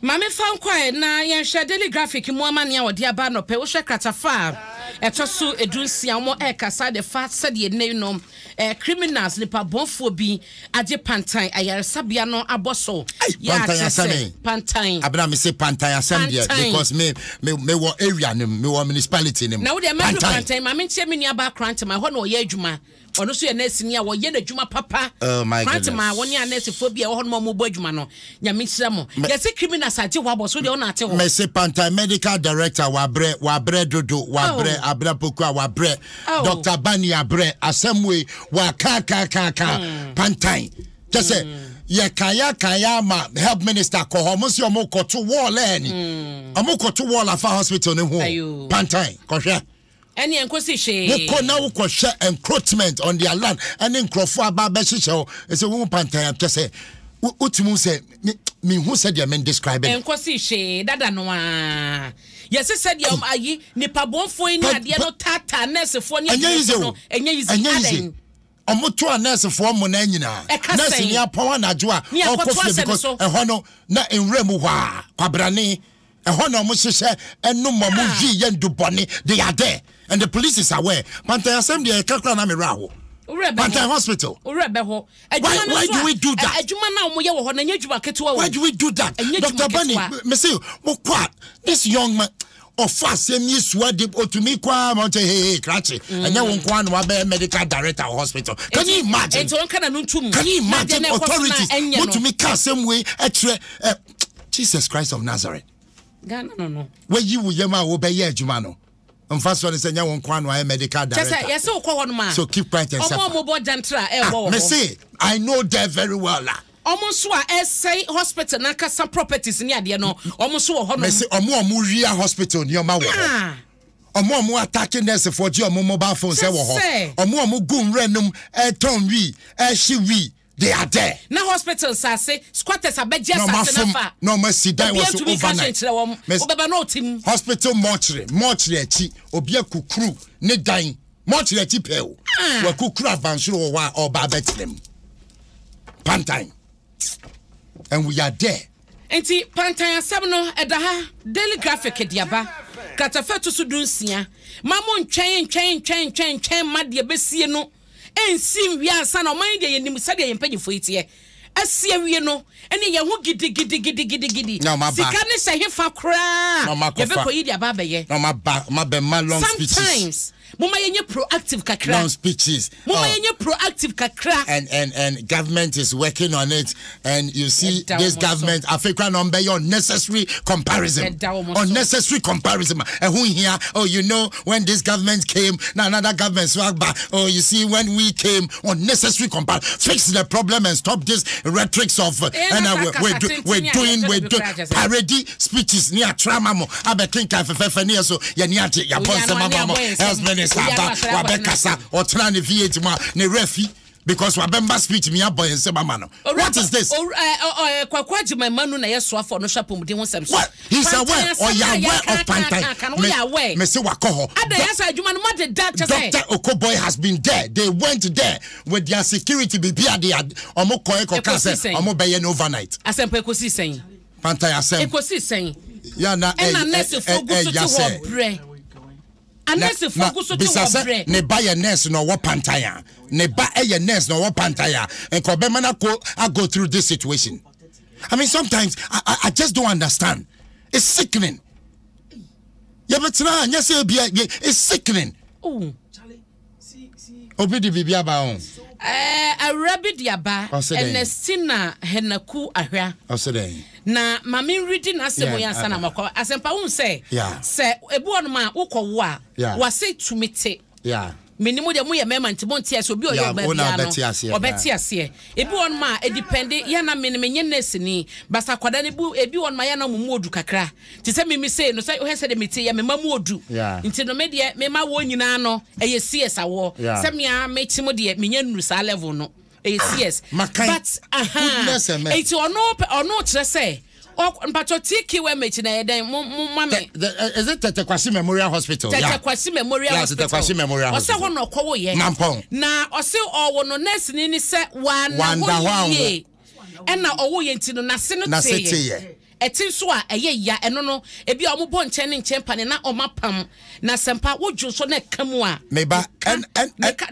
Mame fan kwa na yen hwe daily graphic mu amane a wode aba no pe wo hwe kratafa etoso edunsia mo e kasa de fa said ye nenom criminals nipa bonfo bi age pantan ayaresabia no aboso ya pantan abna me say pantan asem there because me wo area nim me wo municipality nim na wo de me pantan mame nche me nia ba krant ma ho na oye adwuma ono so ye nurse ni a wo ye na adwuma papa krant ma woni a nurse phobia wo ho no mo bo adwuma no nyame hira mo ye say criminals age wo aboso de ona ate ho me say pantan medical director wa bre dodo wa bre abra poku wa bre Dr. Bani abre asemwe wa ka pantan just say ye kaya ma help minister ko ho mo si omo koto wall eni omo koto wall afa hospital ne ho pantan ko hwe eni enkosi hwe wo na wo ko hwe encroachment on their land eni nkrofo aba be hyehyɛ e say wo pantan just say utimu say me who said you men describe it enkosi hwe dada no a yes said you ayi nipa bonfo ni ade no tata nurse fo ni no enye easy omoto a nurse fo mo na nyina nurse ni apawa na jo a okofie because ehɔ no na enwura mu hwa kwabrane ehɔ na mo hyehyɛ enu mo yi ye ndubɔne they are there and the police is aware pantan asem de kakra na me raho Pantan hospital. Why do we do that? Why do we do that? Dr. Bani, me say, this young man of fast same years to me hey Krachi and now one medical director of hospital. Can you imagine? Can you imagine authorities to me same way Jesus Christ of Nazareth? No. Where you will yema obey Jumano. First one is a young medical director. Yes, so keep quiet and say, I know that very well. Almost say hospital na some properties near there no. Almost say Omo hospital near my work. Omo attacking nurse for your mobile phone. Say Omo gum random she they are there. Now hospitals say squatters are bed just no mercy die was overnight. Hospital mortuary obia kukru ne dan mortuary pel wa kukru avansuro wa oba betlem pantan and we are there. Enti pantan asem no edaha daily graphic diaba katafetu sudunsia mamo ntwen made besie no ensim wi ansa na man de yenim sade yempanyefo itie asie wie no ene ye ho gidi sika ne se hefa kra ye be koyi dia ba beye no ma be long speeches sometimes mama yenye proactive kakra long speeches mama yenye proactive kakra and government is working on it and you see this government Africa number unnecessary comparison and who here you know when this government came now another government swag back you see when we came unnecessary comparison fix the problem and stop this rhetorics of we're doing parody speeches near trauma mo abekinka fefefe near so ya niate ya bonse mama health Wabekasa or trying to VH ne refi because Wabemba speech me up boy and say mama. What is this? Kwakwaji my manu na yeso for no shapo mudi wonsem so. He's aware or you aware of pantai. Me say wakoho. Ada yasa adwuma no ma de that say. Dr. Okoboy has been there. They went there with their security bibia they had omo koe ko say omo be yen overnight. Asempa ekosi sen. Pantai asem. Ekosi sen. Ya na nurse fogu so to bre. Unless if focus to bread. Ne buy a nurse no what pantaya. Ne buy a nurse no what pantaya. And Kobemana I go through this situation. I mean, sometimes I just don't understand. It's sickening. Yeah, but yes, it's sickening. Oh, Obidi bibia ba on. A rabbit yaba and a sinner henaku ahia. Na mami reading asemo ya sana makwa asempa un say ebu on ma ukọ wa say to mete minimu de mu ye mema ntimo ntia so bi o ye ba bia no obeti ase ebi on ma e depend ya na menye nesini basa kwada ne bu ebi on ma ya na mumu odu kakra ti se mimi say no say o hese de mete ya mema mu odu nti no me de mema wo nyina no eye CS awo se me a metimo de menya nuru sa level no yes but it's ono tre say Patotiki we mechi na eden mame is it Tetekwasi Memorial Hospital? Tetekwasi Memorial Hospital. Tetekwasi Memorial Hospital. Ose ho no kwo ye. Na ose owo no nurse ni se wa na ho ye. E na owo ye ntino na se no teye. etin so a eye ya eno no ebi a omo bo nchen ne nchen pane na omapam na sempa wodwo so na kamu a meba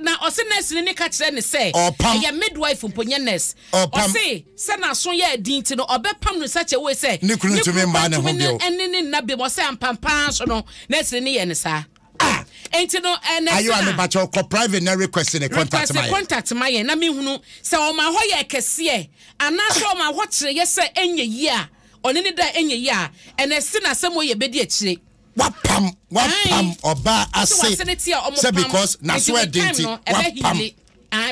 na ose nurse ne ka kire ne say eye midwife mponye nurse ose se na so ya adin ti no obepam no such a way say ne kunu tumi mba ne ho bio enne na be mo say ampampa so no nurse ne ye ne sa enti no ayo ame ba cho private na request ne contact my na me hunu se o ma ho ye kese ana so o ma ho kire ye se enye yi a oni ne da enye yi a ene si na sem wo ye bedi akire wapam oba ase say because na so identity wapam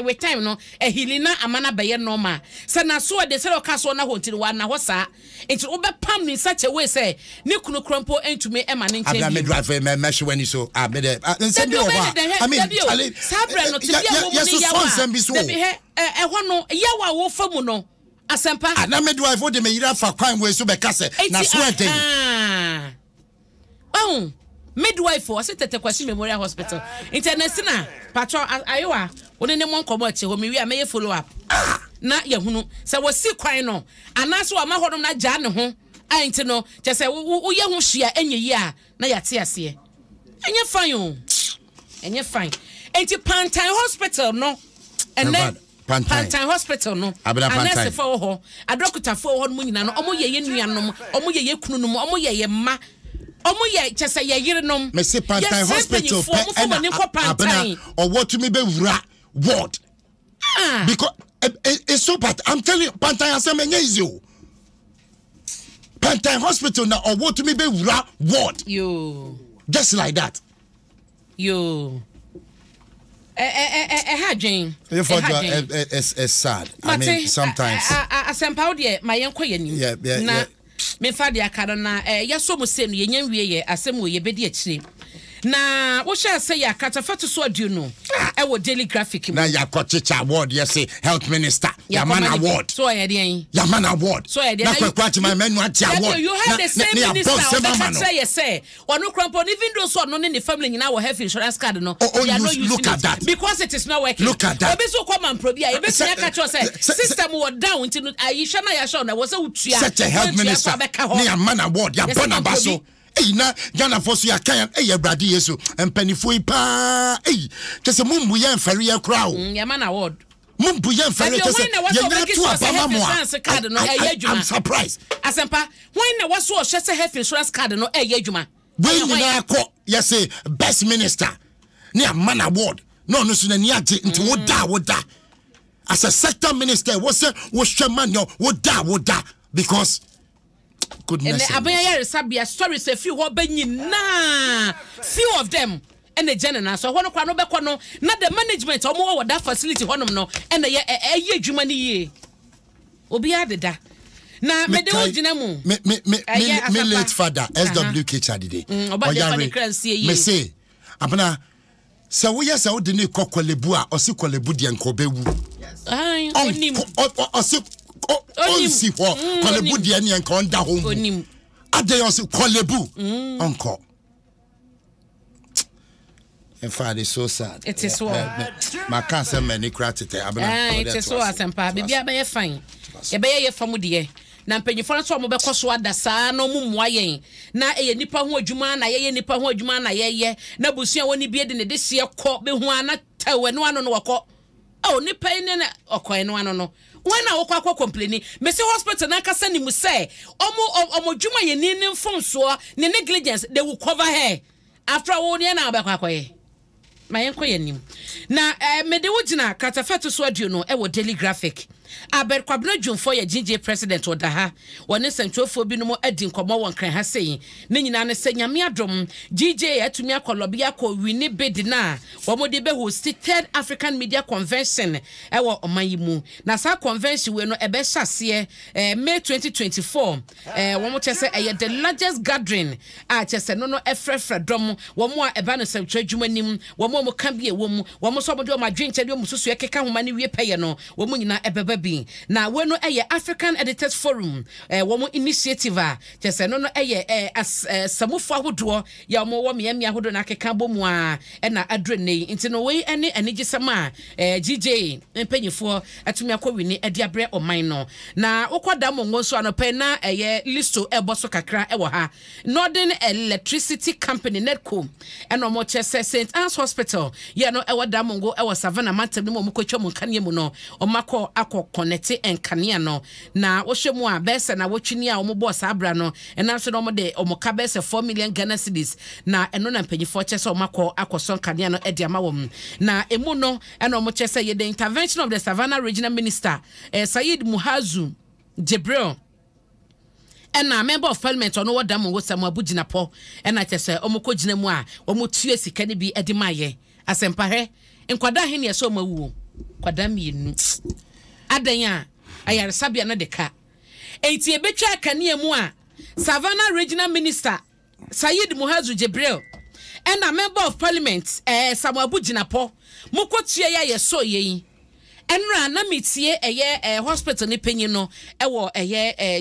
with time no a hilina amana be normal say na so de say o ka so na ho ntiri wa na ho sa enti wo be pam in such a way say ne kunu krompo entumi e ma ne nche abla me drive me mesh when you so me de nsem bi o wa I mean sabre no ti bia wo ni yawa nsem bi so e ho no yawa wo famu no asempa na me drive wo de me yira fa kwan we so be ka say na so eden midwife for Tete Kwasi Memorial Hospital international patro ayowa woni ne mon komo ache ho me wi a me follow up na ye hunu se wo si kwan no anaso ama hodom na ja ne ho ainti no che se wo ye ho hia enye yi a na ya te ase enye fine o enye fine enti Pantai Hospital no and then Pantai Hospital no anase for ho adokota for ho mu nyina no omo ye nuanom omo ye kununom omo ye ma omo ye chese ye yirenom me se Pantai Hospital abena or what to me be ward because it's so bad. I'm telling you Pantai Nsem easy Pantai Hospital now or what to me be ward you just like that you Jane it's sad. I mean sometimes asempa de my yenko yenim na me fa de akara na yeso mo se no yenyan wie ye asem wo ye bedi akire na wo sha say ya katafatu so adu no e wo daily graphic na ya kochicha award yes say health minister ya man award so ya de ya man award so ya de na kwakwati my menu ati award you have the same minister say say wonu krampo even though so no ne family nyina wo health insurance card no you no look at that because it is not working look at that obi so come and probia e be tia ka cho say system wo down until ayisha na ya show na wo say utua such a health minister ne ya man award ya bona baso na Ghana for so ya kan brade yesu empanifo ipa kese mumbu ye mfari ye crowd ya man award mumbu ye mfari kese ye na to abama mo I'm surprised asempa when na waso o hwese health insurance card no adwuma when na ko yes best minister ne a man award no so na ni age nti woda as a sector minister wo say wo hweman yo woda because goodness. And Abaya Sabia stories a few ho na few of them and the general so one kwano be kwano na the management omo that facility honom no and the ye adwuma ni ye obi adeda na me de ogina mu me late father SWK Chadide me say abana se wo yes wo de ne kokolebu a o se kolebu de enkobewu ai onim onsi ho kolebu de ne enko nda ho onim ade yo se kolebu onko in fact it's so sad it is so my cancer many gratitude abana it is so asempa bibia be fine ye be ye famu de na mpanyifo so mo be koso adasa na mu mmoa yen na eye nipa ho adwuma na ye nipa ho adwuma na ye na busua woni bie de ne de se kɔ be hu ana tawe no ano no wakɔ nipa ine na ɔkɔ no ano no when na wokɔ complain me say hospital na kasa ni mu say omo dwuma ye ni mfonso ne negligence they will cover her after all ne na abakɔ ma yen kɔ yanim na me de wogina katafeto so aduo no wo daily graphic aber kwabena dwumfo ya GJ president oda ha woni sentwofo bi no mo adi nkomo won kran ha sei ne nyina ne se nyame adom GJ atumi akolobi akowini bid na wo mo de be host 3rd African Media Convention wo omayimu na sa convention we no ebe hyase May 2024 wo mo chese the largest gathering a chese no efrefre dom wo mo a eba no sentwa dwumanim wo mo ka bie wo mo so mo de o madwenche de o mususu ekeka homa ne wie peye no wo mo nyina ebebe bi na we no African Editors Forum wo initiative a chese no samufo ahodo ya mo wo me ahodo na keka bomu a na adrene nti no we ene enigisema GJ mpanyifo atumi akowini ade abre oman no na ukwada mo ngonso anope na listo eboso kakra ewo ha Northern Electricity Company Netco eno mo chese St. Anne's Hospital ye no ewo da mongo ewo Savannah mantem no mo kwatwa mo kanie mu no omako connect enkania no na wo hwemu a bese na wotwini a omo boss abra no ena so no mo de omoka bese 4 million Ghana cedis na eno na mpanyifo chese omako akoso kania no ede amawom na emu no eno mo chese ye the intervention of the Savannah Regional Minister Sayid Muhazu Jibril and a member of parliament on what dam was some abujinapo and I just say omoko jinamwa omotue sikani bi edimaye asempahe enkwada he ne so mawu kwada mienu adanya ayare sabia na deka enti ebetwa kane mu a Savannah Regional Minister Sayid Muhazu Jibril and a member of parliament some abujinapo mokotue ya yeso ye enra na metie hospital ni penyi no ewo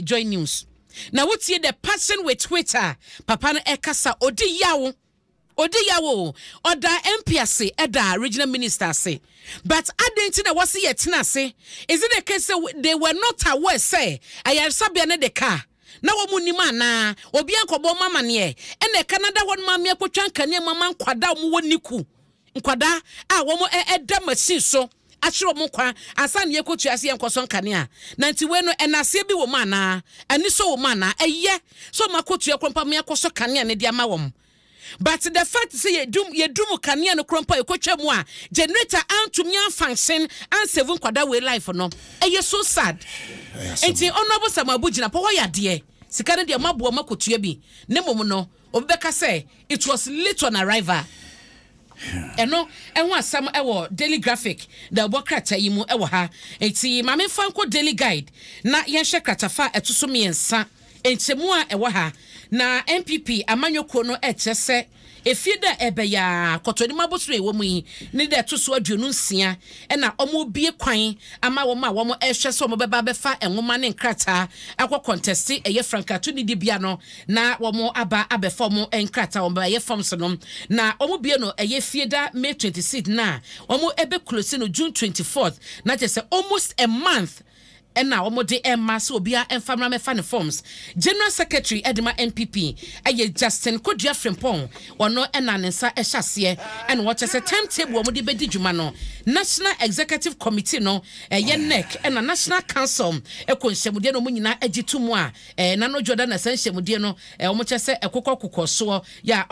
Joy News na wotie the person with Twitter papa no ekasa odi yawo oda MPC eda regional minister say but adenti na wasi yetina say is it the case they were not aware say ayarsabia ne de car na wo munima na obi ankobo mama ne ene Canada won mama akotwa nkane mama nkwada mo woniku nkwada a wo mo eda machine so achiro mo kwa asan ye kotu ase enkoso nkane a na nti we no enase bi wo mana ani so wo mana eye so makotu ye krompa me akoso kane ne dia ma wom but the fact say ye dum kane no krompa ye kotwa mu a generator antumi function and seven kwada we life no eye so sad enti honorable Samabu Gina po ya de sika ne dia mabo makotu ye bi ne mom no obeka say it was late on arrival eno enwo asam ewo Daily Graphic da bokrata yi mu ewo ha enti mame fanko Daily Guide na yenhwe kratafa etoso miensa entemu a ewo ha na MPP amanyoko no echese efida ebeya kotoni mabosro ewo mu yi ni da etoso aduonu nsia na omo bie kwan ama wo ma wo mo ehwe so mo beba befa enwoma ne nkrata akọ contest eye frankato ni dibia no na wo mo aba abefa mo enkrata wo ba ye form so no na omo bie no eye fieda May 26 na omo ebe close no June 24th na just almost a month and now omo de emma so bia enfamra me fan forms General Secretary Edema NPP aye Justin Kodua Frimpong wono enanensa ehase and what is a timetable omo de bedi dwuma no National Executive Committee no ye NEC and National Council ekonhyemude no munyina agitumu a na no Jordan na sanhyemude no omo chese ekokokoko so ya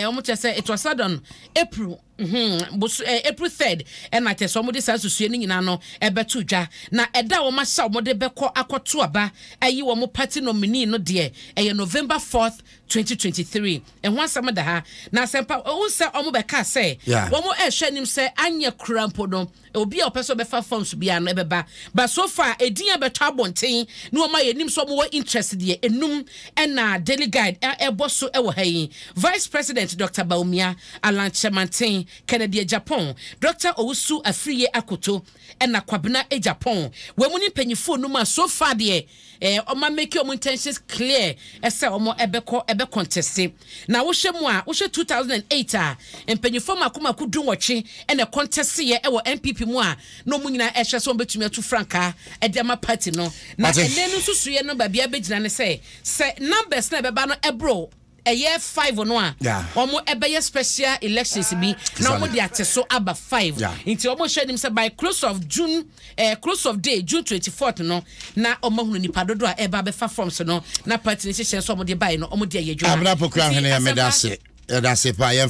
omo chese it was on April April 3rd and I tell somebody says to see any no ebetu dwa na eda wo ma sha wo de beko akoto aba ayi wo mo party nominee no de November 4th 2023 and one some da ha na sempa unsa omo beka say wo mo ehwe nim say anye krampo no obi a opeso befa forms bia no ebeba but so far edin abeto abonten no ma yenim so mo interest de enum na Daily Guide eboso ewo hayi Vice President Dr. Baumia Alan Chemantin Kennedy Japan Dr. Owusu Afriye Akoto na Kwabena Japan we muni panyifo no ma so far de oma make your intentions clear ese omo ebe contest na wo hwemu a wo hwe 2008 a panyifo makoma kudun woche na contest ye ewo MPP mu a no munyina ehwe so betumi atu franka edema party no na enenu susuye no ba bia begina ne se numbers na beba no ebro a year 5 no a omo ebeye special elections bi na omo de ateso aba 5 into omo hwenim say by close of June close of day June 24th no na omo hunu nipa dodo a eba be fa forms no na party ni hye so omo de buy no omo de ayedwa abra pokran hene ya medase pa ye